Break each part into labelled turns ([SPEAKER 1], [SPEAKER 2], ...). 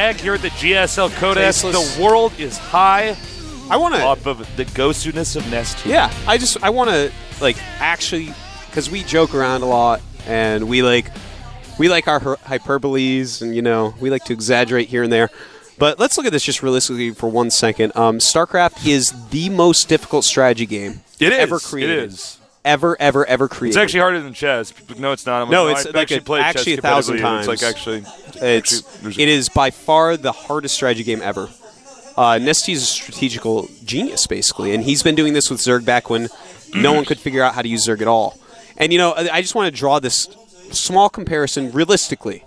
[SPEAKER 1] back here at the GSL Codex. The world is high.
[SPEAKER 2] I want to
[SPEAKER 1] off of the ghostiness of Nesty.
[SPEAKER 2] Yeah, I want to like actually, because we joke around a lot and we like our hyperboles and we like to exaggerate here and there. But let's look at this just realistically for 1 second. StarCraft is the most difficult strategy game ever created.
[SPEAKER 1] It is.
[SPEAKER 2] Ever created.
[SPEAKER 1] It's actually harder than chess. No, it's not.
[SPEAKER 2] It's like actually 1,000 times.
[SPEAKER 1] It's like actually.
[SPEAKER 2] It is by far the hardest strategy game ever. Nesty is a strategical genius, basically, and he's been doing this with Zerg back when no one could figure out how to use Zerg at all. And I just want to draw this small comparison realistically.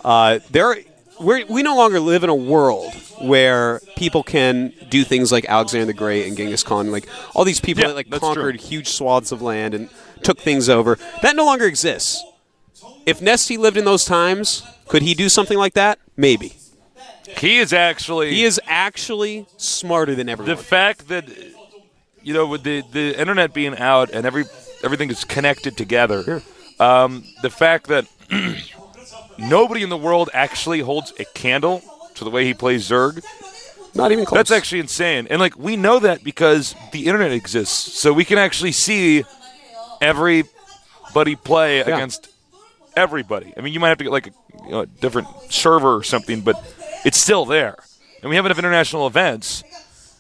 [SPEAKER 2] We no longer live in a world where people can do things like Alexander the Great and Genghis Khan, like all these people that conquered huge swaths of land and took things over. That no longer exists. If Nesty lived in those times, could he do something like that? Maybe.
[SPEAKER 1] He is actually
[SPEAKER 2] smarter than everyone.
[SPEAKER 1] The fact that with the internet being out and everything is connected together, the fact that nobody in the world actually holds a candle to the way he plays Zerg.
[SPEAKER 2] Not even close.
[SPEAKER 1] That's actually insane. And we know that because the internet exists. So we can actually see everybody play against everybody. I mean, you might have to get a different server or something, but it's still there. And we have enough international events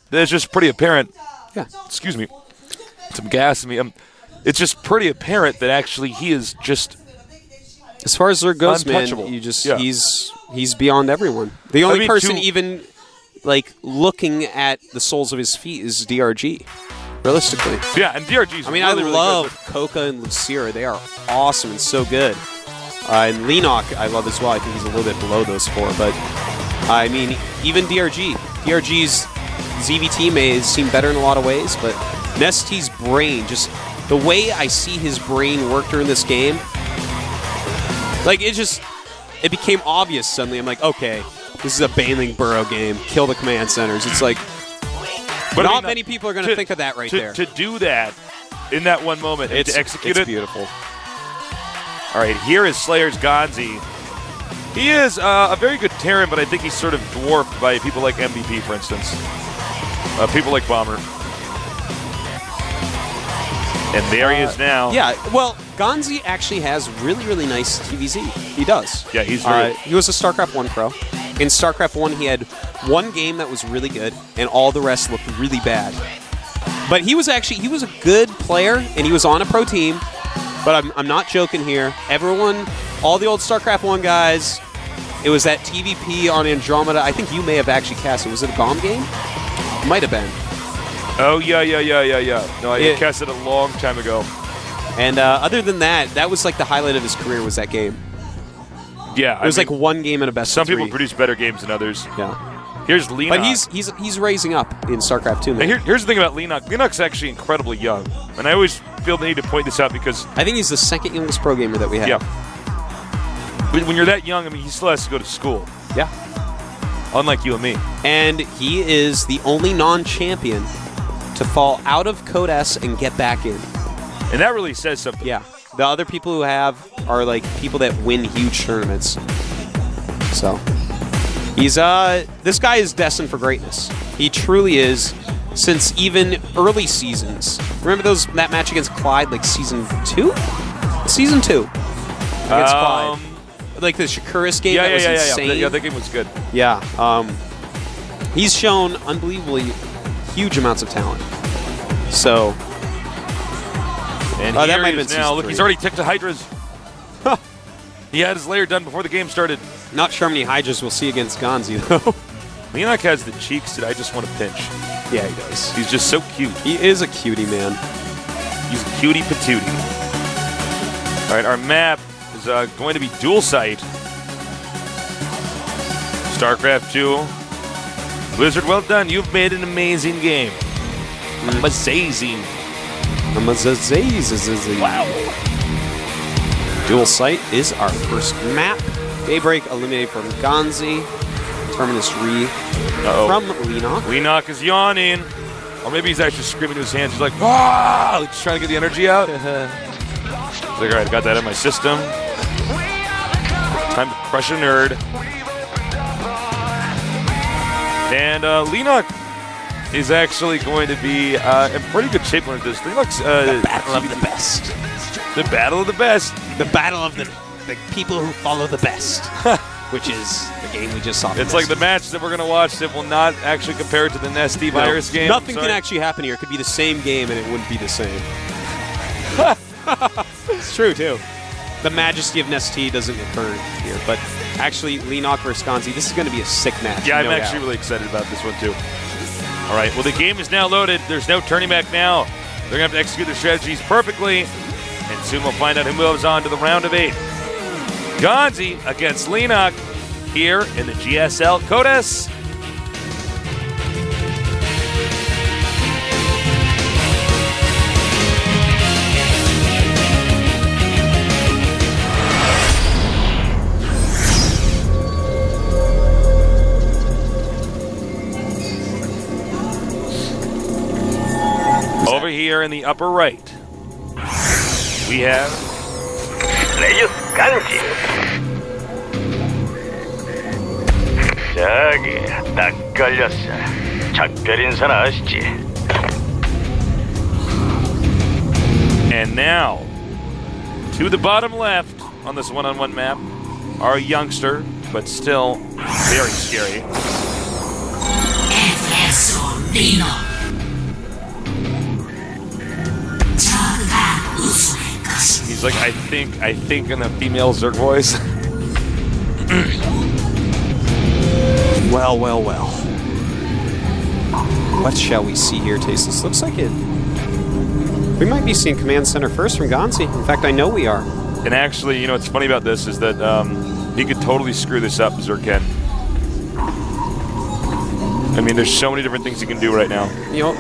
[SPEAKER 1] that it's just pretty apparent.
[SPEAKER 2] Yeah.
[SPEAKER 1] Excuse me. Some gas in me. It's just pretty apparent that actually he is just
[SPEAKER 2] as far as Zerg goes, man, he's beyond everyone. The only person even looking at the soles of his feet is DRG. Realistically.
[SPEAKER 1] Yeah, and DRG's
[SPEAKER 2] I love Coca and Lucira. They are awesome and so good. And Leenock I love as well. I think he's a little bit below those four, but I mean, even DRG's ZVT may seem better in a lot of ways, but Nesty's brain, just the way I see his brain work during this game, it became obvious suddenly. I'm like, okay, this is a Baneling Burrow game. Kill the command centers. It's like, not many people are going to think of that there.
[SPEAKER 1] To do that in that one moment and to execute it.
[SPEAKER 2] It's beautiful.
[SPEAKER 1] All right, here is Slayer's GanZI. He is a very good Terran, but I think he's sort of dwarfed by people like MVP, for instance. People like Bomber. And there he is now.
[SPEAKER 2] Yeah, well, GanZI actually has really, really nice TVZ. He does.
[SPEAKER 1] Yeah, he's very
[SPEAKER 2] he was a StarCraft 1 pro. In StarCraft 1, he had one game that was really good, and all the rest looked really bad. But he was a good player, and he was on a pro team. But I'm not joking here. Everyone, all the old StarCraft 1 guys, it was that TVP on Andromeda. I think you may have actually cast it. Was it a GOM game? Might have been.
[SPEAKER 1] Oh, yeah. No, I cast it a long time ago.
[SPEAKER 2] And other than that, that was the highlight of his career was that game.
[SPEAKER 1] Yeah.
[SPEAKER 2] It was one game in a best
[SPEAKER 1] of 3.
[SPEAKER 2] Some
[SPEAKER 1] people produce better games than others.
[SPEAKER 2] Yeah.
[SPEAKER 1] Here's Leenock.
[SPEAKER 2] But he's raising up in StarCraft 2.
[SPEAKER 1] Here's the thing about Leenock. Leenock's actually incredibly young. And I always feel the need to point this out because
[SPEAKER 2] I think he's the second youngest pro gamer that we have.
[SPEAKER 1] Yeah. When you're that young, I mean, he still has to go to school.
[SPEAKER 2] Yeah.
[SPEAKER 1] Unlike you and me.
[SPEAKER 2] And he is the only non-champion to fall out of Code S and get back in.
[SPEAKER 1] And that really says something.
[SPEAKER 2] Yeah. The other people who have are people that win huge tournaments. So he's this guy is destined for greatness. He truly is. Since even early seasons. Remember that match against Clyde, season 2? Season 2 against Clyde. The Shakuris game.
[SPEAKER 1] Yeah,
[SPEAKER 2] that was insane.
[SPEAKER 1] Yeah, that game was good.
[SPEAKER 2] Yeah. He's shown unbelievably huge amounts of talent. So.
[SPEAKER 1] And that might have been now. Look, he's already ticked to Hydras. He had his layer done before the game started.
[SPEAKER 2] Not sure how many Hydras we'll see against GanZI, though.
[SPEAKER 1] Leenock has the cheeks that I just want to pinch.
[SPEAKER 2] Yeah, he does.
[SPEAKER 1] He's just so cute.
[SPEAKER 2] He is a cutie, man.
[SPEAKER 1] He's a cutie patootie. All right, our map is going to be dual site. StarCraft 2. Blizzard, well done. You've made an amazing game. Amazing. Wow.
[SPEAKER 2] Dual site is our first map. Daybreak eliminated from GanZI. Terminus from Leenock.
[SPEAKER 1] Leenock is yawning. Or maybe he's actually screaming to his hands. He's like, ah! Just trying to get the energy out. He's like, all right, I got that in my system. Time to crush a nerd. And Leenock is actually going to be in pretty good shape when it does. Leenock's
[SPEAKER 2] the battle of the best.
[SPEAKER 1] The battle of the best.
[SPEAKER 2] The battle of the people who follow the best. Which is the game we just saw.
[SPEAKER 1] It's like the match that we're going to watch that will not actually compare to the Nesty virus game.
[SPEAKER 2] Nothing can actually happen here. It could be the same game and it wouldn't be the same. It's true, too. The majesty of Nesty doesn't occur here. But actually, Leenock versus GanZI, this is going to be a sick match.
[SPEAKER 1] Yeah, I'm actually really excited about this one, too. All right, well, the game is now loaded. There's no turning back now. They're going to have to execute their strategies perfectly. And soon we'll find out who moves on to the round of 8. GanZI against Leenock here in the GSL Codes. Over here in the upper right, we have
[SPEAKER 3] GanZI. 저기 딱 걸렸어. 작별 인사는 아시지?
[SPEAKER 1] And now, to the bottom left on this one-on-one map, our youngster, but still very scary. He's like, I think in a female Zerg voice.
[SPEAKER 2] Well. What shall we see here, Tasteless? Looks like it. We might be seeing Command Center first from GanZI. In fact, I know we are.
[SPEAKER 1] And actually, you know what's funny about this is that he could totally screw this up, Zerg can. I mean, there's so many different things he can do right now.
[SPEAKER 2] You know,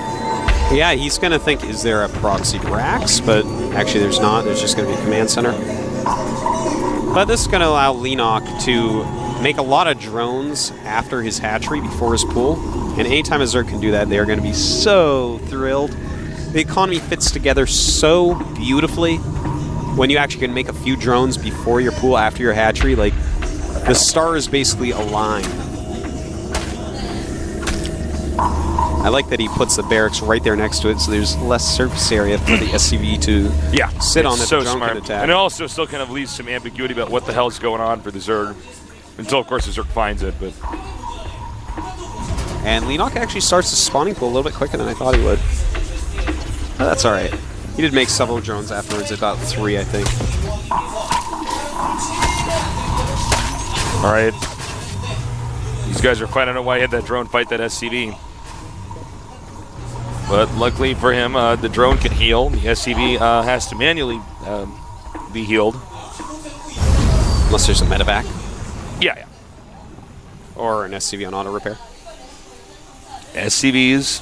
[SPEAKER 2] yeah, he's going to think, is there a proxy Rax? But actually, there's not. There's just going to be Command Center. But this is going to allow Leenock to make a lot of drones after his hatchery before his pool. And anytime a Zerg can do that, they are going to be so thrilled. The economy fits together so beautifully when you actually can make a few drones before your pool after your hatchery. Like, the stars basically align. I like that he puts the barracks right there next to it, so there's less surface area for the SCV to sit on that the drone can attack.
[SPEAKER 1] And it also still kind of leaves some ambiguity about what the hell's going on for the Zerg. Until, of course, the Zerg finds it, but...
[SPEAKER 2] And Leenock actually starts the spawning pool a little bit quicker than I thought he would. Oh, that's alright. He did make several drones afterwards, about 3, I think.
[SPEAKER 1] Alright. These guys are finding out why he had that drone fight that SCV. But luckily for him, the drone can heal. The SCV has to manually be healed.
[SPEAKER 2] Unless there's a medevac.
[SPEAKER 1] Yeah.
[SPEAKER 2] Or an SCV on auto repair.
[SPEAKER 1] SCVs.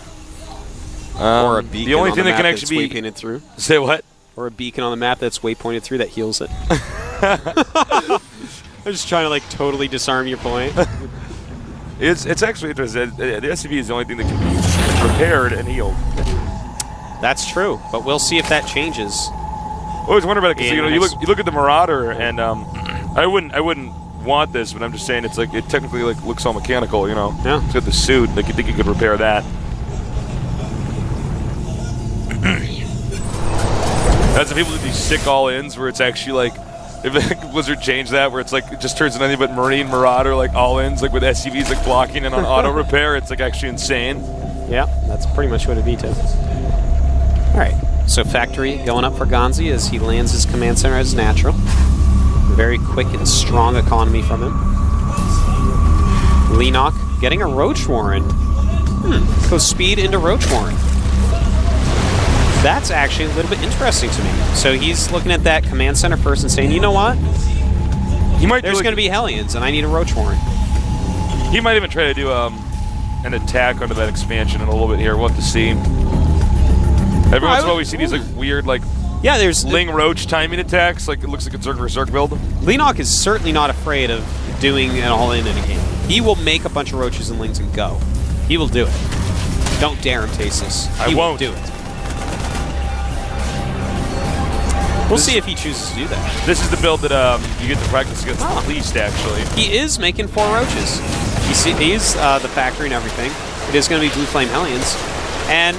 [SPEAKER 2] Or a beacon
[SPEAKER 1] the only
[SPEAKER 2] on
[SPEAKER 1] thing
[SPEAKER 2] the
[SPEAKER 1] that
[SPEAKER 2] map
[SPEAKER 1] can
[SPEAKER 2] that's
[SPEAKER 1] actually be
[SPEAKER 2] waypointed through.
[SPEAKER 1] Say what?
[SPEAKER 2] Or a beacon on the map that's waypointed through that heals it. I'm just trying to like totally disarm your point.
[SPEAKER 1] It's actually interesting. The SCV is the only thing that can be repaired and healed.
[SPEAKER 2] That's true, but we'll see if that changes.
[SPEAKER 1] I always wonder about it because you look at the Marauder, and I wouldn't want this, but I'm just saying it's like it technically like looks all mechanical, you know.
[SPEAKER 2] Yeah.
[SPEAKER 1] It's got the suit. Like you think you could repair that. That's the people do these sick all-ins where it's actually like if Blizzard changed that where it's like it just turns into anything but Marine Marauder like all-ins like with SCVs like blocking and on auto repair. It's like actually insane.
[SPEAKER 2] Yeah, that's pretty much what it'd be too. All right, so Factory going up for GanZI as he lands his command center as natural. Very quick and strong economy from him. Leenock getting a Roach Warren. Goes speed into Roach Warren. That's actually a little bit interesting to me. So he's looking at that command center first and saying, you know what? There's going to be Hellions, and I need a Roach Warren.
[SPEAKER 1] He might even try to do an attack under that expansion in a little bit here. We'll have to see. Every once in a while we see these like weird like
[SPEAKER 2] there's
[SPEAKER 1] Ling Roach timing attacks. Like it looks like a Zerg vs. Zerg build.
[SPEAKER 2] Leenock is certainly not afraid of doing an all-in in a game. He will make a bunch of Roaches and Lings and go. He will do it. Don't dare him, Tasis. He won't do it. We'll see if he chooses to do that.
[SPEAKER 1] This is the build that you get to practice against the least, actually.
[SPEAKER 2] He is making 4 Roaches. You see, he's the factory and everything. It is going to be Blue Flame Hellions. And,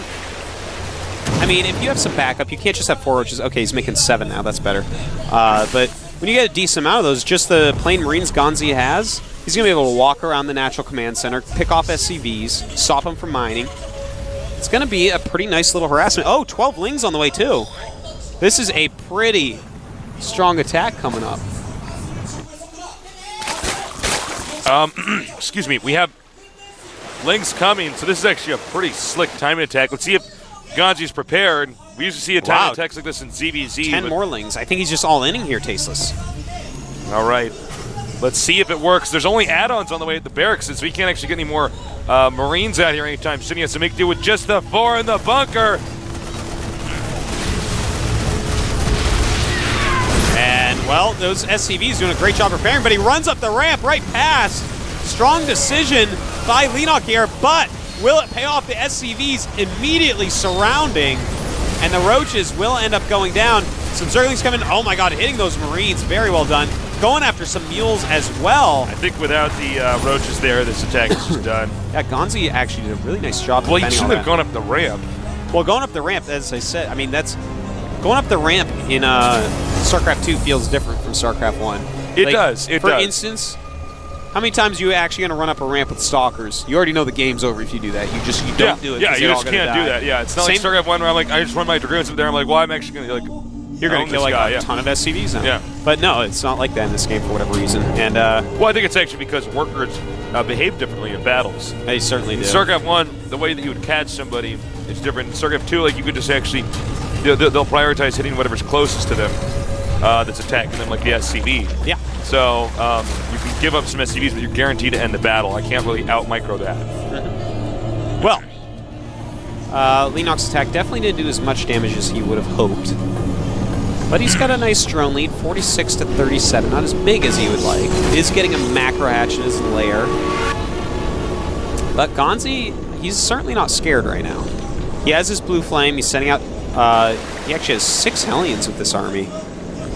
[SPEAKER 2] I mean, if you have some backup, you can't just have 4 roaches. Okay, he's making 7 now. That's better. But when you get a decent amount of those, just the plain Marines GanZI has, he's going to be able to walk around the Natural Command Center, pick off SCVs, stop them from mining. It's going to be a pretty nice little harassment. Oh, 12 Lings on the way, too. This is a pretty strong attack coming up.
[SPEAKER 1] Excuse me. We have Lings coming, so this is actually a pretty slick timing attack. Let's see if GanZI's prepared. We usually see a timing attacks like this in ZVZ.
[SPEAKER 2] 10 more Lings. I think he's just all-inning here, Tasteless.
[SPEAKER 1] All right. Let's see if it works. There's only add-ons on the way at the barracks, so we can't actually get any more Marines out here anytime soon. He has to make do with just the 4 in the bunker.
[SPEAKER 2] And, well, those SCVs doing a great job preparing, but he runs up the ramp right past. Strong decision by Leenock here, but will it pay off? The SCVs immediately surrounding, and the Roaches will end up going down. Some Zerglings coming. Oh, my God, hitting those Marines. Very well done. Going after some Mules as well.
[SPEAKER 1] I think without the Roaches there, this attack is just done.
[SPEAKER 2] Yeah, GanZI actually did a really nice job.
[SPEAKER 1] Well, you shouldn't have gone up the ramp.
[SPEAKER 2] Well, going up the ramp, as I said, I mean, that's... Going up the ramp in StarCraft 2 feels different from StarCraft 1.
[SPEAKER 1] It does. It
[SPEAKER 2] for
[SPEAKER 1] does.
[SPEAKER 2] instance, how many times are you actually going to run up a ramp with Stalkers? You already know the game's over if you do that. You don't do it.
[SPEAKER 1] Yeah, you just can't
[SPEAKER 2] die.
[SPEAKER 1] do that. Yeah, it's not like StarCraft 1 where I'm like, I just run my Dragoons up there. I'm like, well, I'm actually going to
[SPEAKER 2] you're going to kill like a ton of SCVs now.
[SPEAKER 1] Yeah.
[SPEAKER 2] But no, it's not like that in this game for whatever reason. And
[SPEAKER 1] well, I think it's actually because workers behave differently in battles.
[SPEAKER 2] They certainly do.
[SPEAKER 1] In StarCraft 1, the way that you would catch somebody is different. In StarCraft 2, like you could just actually, they'll prioritize hitting whatever's closest to them that's attacking them, like the SCV. Yeah. So you can give up some SCVs, but you're guaranteed to end the battle. I can't really out-micro that.
[SPEAKER 2] Well, Leenock's attack definitely didn't do as much damage as he would have hoped. But he's got a nice drone lead, 46 to 37. Not as big as he would like. He is getting a macro hatch in his lair. But GanZI, he's certainly not scared right now. He has his Blue Flame. He's sending out... he actually has 6 Hellions with this army.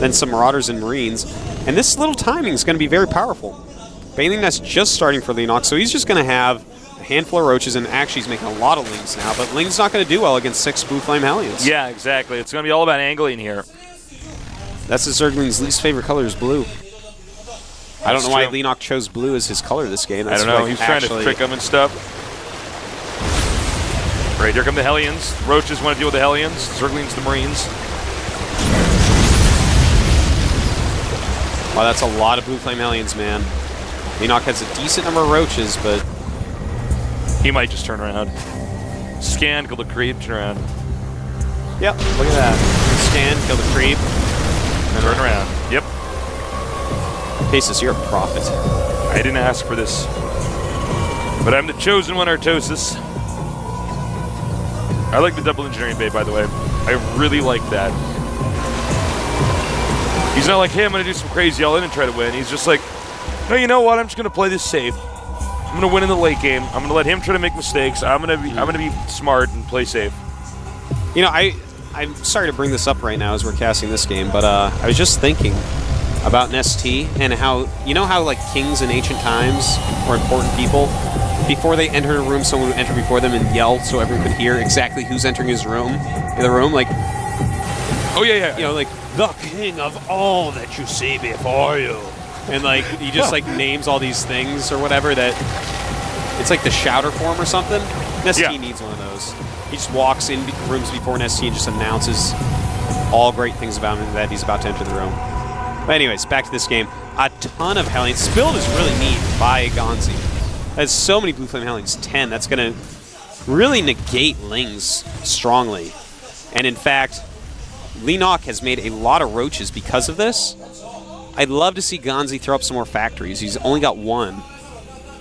[SPEAKER 2] Then some Marauders and Marines. And this little timing is going to be very powerful. Baneling Nest just starting for Leenock, so he's just going to have a handful of Roaches, and actually he's making a lot of Lings now. But Ling's not going to do well against 6 Blue Flame Hellions.
[SPEAKER 1] Yeah, exactly. It's going to be all about angling here.
[SPEAKER 2] That's the Zergling's least favorite color is blue. I don't know why Leenock chose blue as his color this game.
[SPEAKER 1] That's I don't know. Like he's trying to trick him and stuff. Right, here come the Hellions. Roaches want to deal with the Hellions. Zerglings the Marines.
[SPEAKER 2] Wow, that's a lot of Blue Flame Hellions, man. Leenock has a decent number of Roaches, but...
[SPEAKER 1] He might just turn around. Scan, kill the creep, turn around.
[SPEAKER 2] Yep, look at that. Scan, kill the creep.
[SPEAKER 1] And turn around. Yep.
[SPEAKER 2] Paces, you're a prophet.
[SPEAKER 1] I didn't ask for this. But I'm the chosen one, Artosis. I like the double engineering bay, by the way. I really like that. He's not like, hey, I'm going to do some crazy all in and try to win. He's just like, no, you know what? I'm just going to play this safe. I'm going to win in the late game. I'm going to let him try to make mistakes. I'm going to be smart and play safe.
[SPEAKER 2] You know, I'm sorry to bring this up right now as we're casting this game, but I was just thinking about an ST and how, you know how like kings in ancient times or important people, before they entered a room, someone would enter before them and yell so everyone could hear exactly who's entering his room, like,
[SPEAKER 1] oh yeah,
[SPEAKER 2] you know, like, the king of all that you see before you. And like, he just like names all these things or whatever that, it's like the shouter form or something. An ST needs one of those. He just walks in rooms before an ST and just announces all great things about him that he's about to enter the room. But anyways, back to this game. A ton of Hellions. This build is really neat by GanZI. There's so many Blue Flame Hellions. 10. That's going to really negate Lings strongly. And in fact, Leenock has made a lot of Roaches because of this. I'd love to see GanZI throw up some more factories. He's only got 1.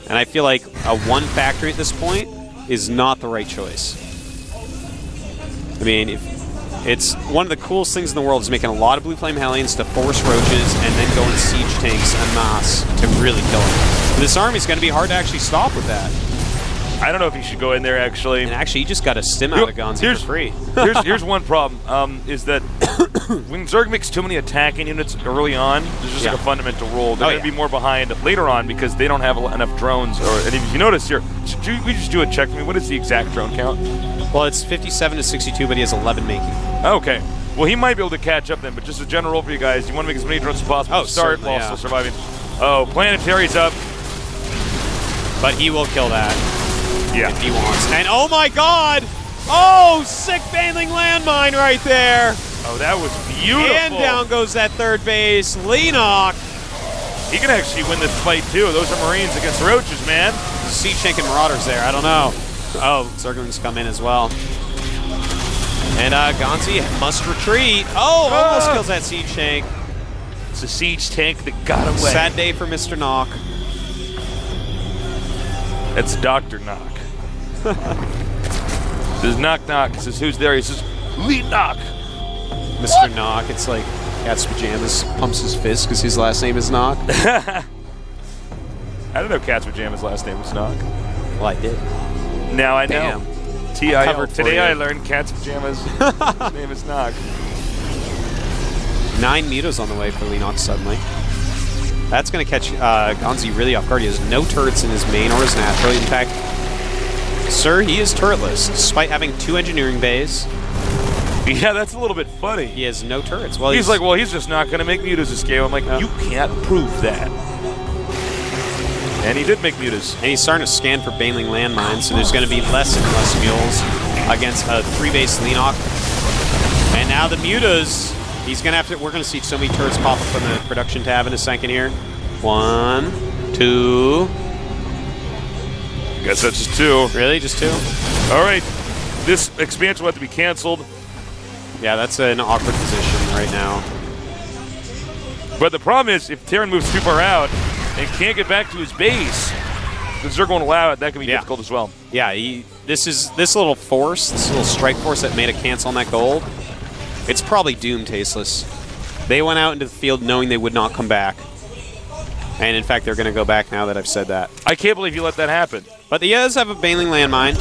[SPEAKER 2] And I feel like a 1 factory at this point is not the right choice. I mean, it's one of the coolest things in the world is making a lot of Blue Flame Hellions to force Roaches and then go into siege tanks en masse to really kill them. This army's going to be hard to actually stop with that.
[SPEAKER 1] I don't know if he should go in there, actually.
[SPEAKER 2] And actually, he just got a stim out of GanZI for free.
[SPEAKER 1] here's one problem, is that when Zerg makes too many attacking units early on, there's just like a fundamental rule. They're going to be more behind later on because they don't have enough drones. And if you notice here, should we just do a check for me? What is the exact drone count?
[SPEAKER 2] Well, it's 57 to 62, but he has 11 making.
[SPEAKER 1] Okay. Well, he might be able to catch up then, but just a general rule for you guys. You want to make as many drones as possible to start while still surviving. Oh, Planetary's up.
[SPEAKER 2] But he will kill that.
[SPEAKER 1] Yeah.
[SPEAKER 2] If he wants. And oh my god! Oh, sick Baneling landmine right there!
[SPEAKER 1] Oh, that was beautiful.
[SPEAKER 2] And down goes that third base. Leenock.
[SPEAKER 1] He can actually win this fight too. Those are Marines against Roaches, man.
[SPEAKER 2] Siege Tank and Marauders there. I don't know. Oh, Zerglings come in as well. And GanZI must retreat. Oh, almost kills that Siege Tank.
[SPEAKER 1] It's a Siege Tank that got away.
[SPEAKER 2] Sad day for Mr. Knock.
[SPEAKER 1] That's Dr. Knock. Says knock knock. He says who's there? He says Leenock.
[SPEAKER 2] Mr. Knock. It's like Cat's Pajamas pumps his fist because his last name is Knock.
[SPEAKER 1] I don't know Cat's Pajamas' last name was Knock.
[SPEAKER 2] Well, I did.
[SPEAKER 1] Now I know. T.I.L. Today I learned Cat's Pajamas' name is Knock.
[SPEAKER 2] 9 mutas on the way for Leenock suddenly. That's going to catch GanZI really off guard. He has no turrets in his main or his natural. In fact, sir, he is turretless, despite having 2 engineering bays.
[SPEAKER 1] Yeah, that's a little bit funny.
[SPEAKER 2] He has no turrets. Well,
[SPEAKER 1] he's like, well, he's just not going to make mutas to scale. I'm like, you can't prove that. And he did make mutas.
[SPEAKER 2] And he's starting to scan for Baneling landmines, so there's going to be less and less mules against a 3-base Leenock. And now the mutas. He's gonna have to. We're gonna see so many turrets pop up on the production tab in a second here. 1, 2.
[SPEAKER 1] Guess that's just 2.
[SPEAKER 2] Really, just 2?
[SPEAKER 1] All right. This expansion will have to be canceled.
[SPEAKER 2] Yeah, that's an awkward position right now.
[SPEAKER 1] But the problem is, if Terran moves too far out and can't get back to his base, the Zerg won't allow it. That can be difficult as well.
[SPEAKER 2] Yeah, this little force, this little strike force that made a cancel on that gold. It's probably doomed Tasteless. They went out into the field knowing they would not come back. And in fact, they're going to go back now that I've said that.
[SPEAKER 1] I can't believe you let that happen.
[SPEAKER 2] But he does have a Baneling landmine.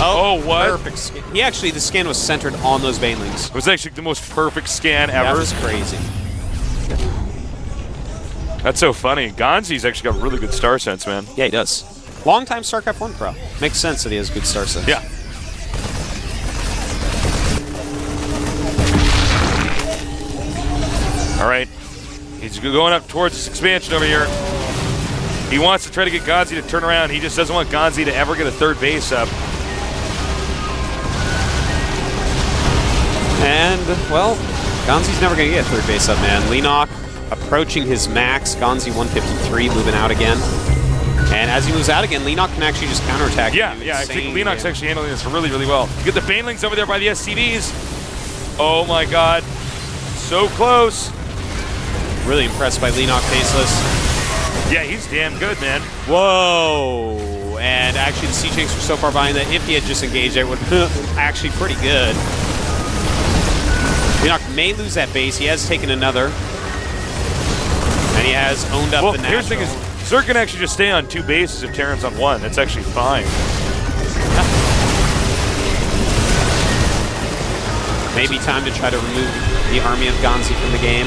[SPEAKER 1] Oh, what?
[SPEAKER 2] Perfect scan. He actually, the scan was centered on those Banelings.
[SPEAKER 1] It was actually the most perfect scan ever.
[SPEAKER 2] That was crazy.
[SPEAKER 1] That's so funny. GanZI's actually got really good star sense, man.
[SPEAKER 2] Yeah, he does. Long-time StarCraft 1 pro. Makes sense that he has good star sense.
[SPEAKER 1] Yeah. All right, he's going up towards this expansion over here. He wants to try to get GanZI to turn around. He just doesn't want GanZI to ever get a 3rd base up.
[SPEAKER 2] And, well, GanZI's never going to get a 3rd base up, man. Leenock approaching his max. GanZI 153, moving out again. And as he moves out again, Leenock can actually just counterattack.
[SPEAKER 1] Yeah, I think Leenock's actually handling this really, really well. You get the Banelings over there by the SCVs. Oh my god, so close.
[SPEAKER 2] Really impressed by Leenock Tasteless.
[SPEAKER 1] Yeah, he's damn good, man.
[SPEAKER 2] Whoa. And actually the Siege Tanks were so far behind that if he had just engaged, it would actually pretty good. Leenock may lose that base. He has taken another. And he has owned up the natural.
[SPEAKER 1] Here's the thing is, Zerg can actually just stay on 2 bases if Terran's on 1. That's actually fine.
[SPEAKER 2] Maybe time to try to remove the army of GanZI from the game.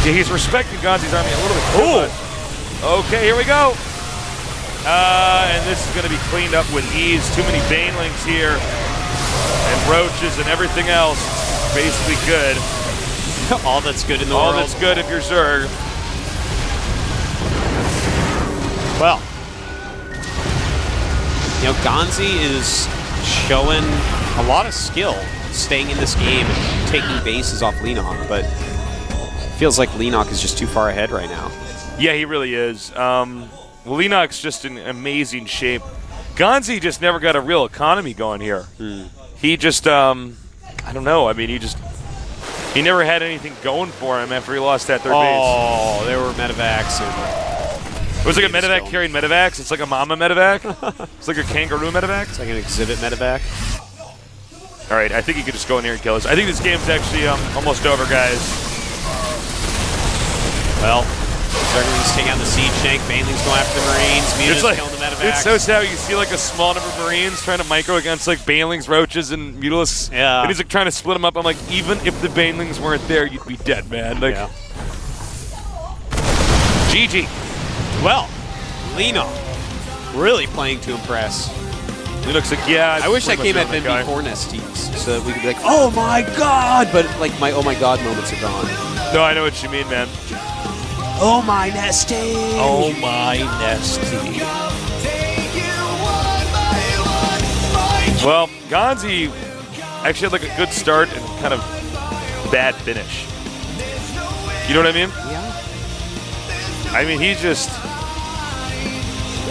[SPEAKER 1] Yeah, he's respecting GanZI's army a little bit too much. Okay, here we go. And this is going to be cleaned up with ease. Too many Banelings here. And Roaches and everything else. Basically good.
[SPEAKER 2] All that's good in the world.
[SPEAKER 1] All that's good if you're Zerg.
[SPEAKER 2] Well, you know, GanZI is showing a lot of skill staying in this game and taking bases off Leenock, but it feels like Leenock is just too far ahead right now. Yeah,
[SPEAKER 1] he really is. Leenock's just in amazing shape. GanZI just never got a real economy going here. He just, I don't know. I mean, he never had anything going for him after he lost that 3rd base.
[SPEAKER 2] Oh, there were medevacs.
[SPEAKER 1] It was like a medevac carrying medevacs. It's like a mama medevac. It's like a kangaroo medevac.
[SPEAKER 2] It's like an exhibit medevac.
[SPEAKER 1] All right, I think he could just go in here and kill us. I think this game's actually almost over, guys.
[SPEAKER 2] Well, Zerglings taking out the Siege Tank. Baneling's going after the Marines. Muta's killing the medevacs.
[SPEAKER 1] It's so sad. You see like a small number of Marines trying to micro against like Banelings, Roaches, and Mutalisks.
[SPEAKER 2] Yeah.
[SPEAKER 1] And he's like trying to split them up. I'm like, even if the Banelings weren't there, you'd be dead, man. Like,
[SPEAKER 2] Yeah.
[SPEAKER 1] GG.
[SPEAKER 2] Well, Leenock really playing to impress.
[SPEAKER 1] Leenock's like, yeah.
[SPEAKER 2] I wish that game had been before Nesties, so that we could be like, oh my god! But like my oh my god moments are gone.
[SPEAKER 1] No, I know what you mean, man.
[SPEAKER 2] Oh my Nesty!
[SPEAKER 1] Oh my Nesty. Well, GanZI actually had like a good start and kind of bad finish. You know what I mean?
[SPEAKER 2] Yeah.
[SPEAKER 1] I mean, he just...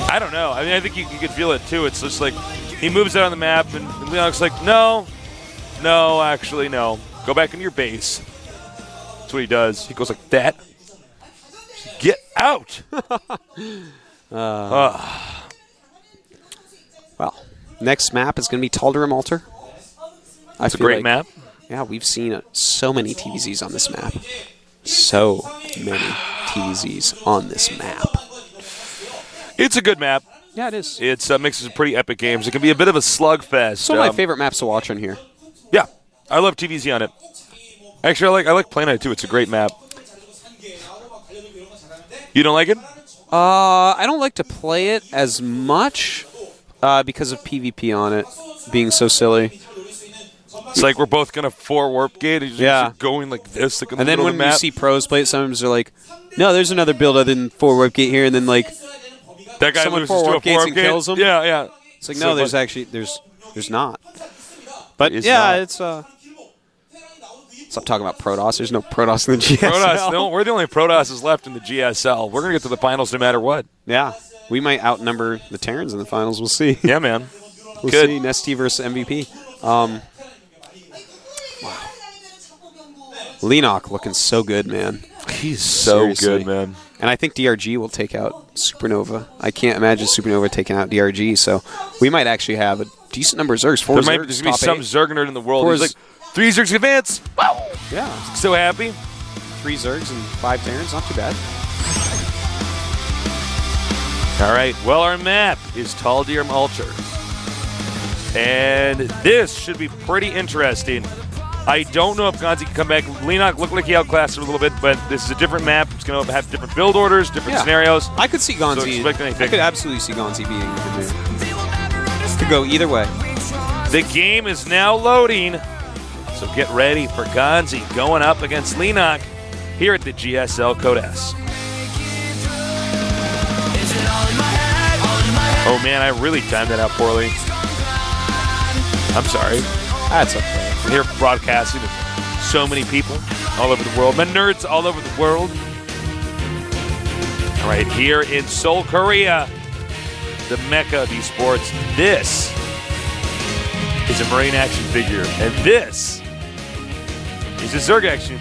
[SPEAKER 1] I don't know. I mean, I think you could feel it too. It's just like he moves out on the map and Leenock's like, no, actually, no. Go back into your base. That's what he does. He goes like that. Get out!
[SPEAKER 2] Well, next map is going to be Tal'Darim Altar.
[SPEAKER 1] It's a great map.
[SPEAKER 2] Yeah, we've seen so many TVZs on this map. So many TVZs on this map.
[SPEAKER 1] It's a good map.
[SPEAKER 2] Yeah, it is.
[SPEAKER 1] It's mixes of pretty epic games. It can be a bit of a slugfest.
[SPEAKER 2] Some of my favorite maps to watch on here.
[SPEAKER 1] Yeah, I love TVZ on it. Actually, I like playing on it too. It's a great map. You don't like it?
[SPEAKER 2] I don't like to play it as much because of PvP on it being so silly.
[SPEAKER 1] It's like we're both gonna 4 warp gate. And just going like this. Like in the
[SPEAKER 2] and then
[SPEAKER 1] middle
[SPEAKER 2] when
[SPEAKER 1] of the map.
[SPEAKER 2] you see pros play it, sometimes they're like, "No, there's another build other than 4 warp gate here," and then like
[SPEAKER 1] that guy
[SPEAKER 2] someone
[SPEAKER 1] loses
[SPEAKER 2] 4
[SPEAKER 1] to a
[SPEAKER 2] warp
[SPEAKER 1] 4
[SPEAKER 2] gates
[SPEAKER 1] warp
[SPEAKER 2] and
[SPEAKER 1] gate.
[SPEAKER 2] kills him.
[SPEAKER 1] Yeah.
[SPEAKER 2] It's like
[SPEAKER 1] So
[SPEAKER 2] no, there's
[SPEAKER 1] fun.
[SPEAKER 2] actually there's not. But
[SPEAKER 1] It's
[SPEAKER 2] yeah,
[SPEAKER 1] not.
[SPEAKER 2] it's Stop talking about Protoss. There's no Protoss in the GSL.
[SPEAKER 1] Protoss, no, we're the only Protosses left in the GSL. We're going to get to the finals no matter what.
[SPEAKER 2] Yeah. We might outnumber the Terrans in the finals. We'll see.
[SPEAKER 1] Yeah, man.
[SPEAKER 2] We'll
[SPEAKER 1] Good.
[SPEAKER 2] see. Nesty versus MVP. Wow. Leenock looking so good, man.
[SPEAKER 1] He's so
[SPEAKER 2] Seriously.
[SPEAKER 1] good, man.
[SPEAKER 2] And I think DRG will take out Supernova. I can't imagine Supernova taking out DRG, so we might actually have a decent number of Zergs. 4
[SPEAKER 1] There's
[SPEAKER 2] Zergs,
[SPEAKER 1] going to be
[SPEAKER 2] top
[SPEAKER 1] some
[SPEAKER 2] 8.
[SPEAKER 1] Zerg nerd in the world.
[SPEAKER 2] 4
[SPEAKER 1] He's like, 3 Zergs advance. Wow.
[SPEAKER 2] Yeah.
[SPEAKER 1] So happy.
[SPEAKER 2] 3 Zergs and 5 Terrans. Not too bad.
[SPEAKER 1] All right. Well, our map is Tal'Darim Altar. And this should be pretty interesting. I don't know if GanZI can come back. Leenock looked like he outclassed it a little bit, but this is a different map. It's going to have different build orders, different scenarios.
[SPEAKER 2] I could see GanZI.
[SPEAKER 1] So expect anything.
[SPEAKER 2] I could absolutely see GanZI beating him there. Could go either way.
[SPEAKER 1] The game is now loading, so get ready for GanZI going up against Leenock here at the GSL Code S. Oh man, I really timed that out poorly. I'm sorry.
[SPEAKER 2] That's okay.
[SPEAKER 1] I'm here broadcasting to so many people all over the world. My nerds all over the world. All right, here in Seoul, Korea, the mecca of esports. This is a Marine action figure, and this is a Zerg action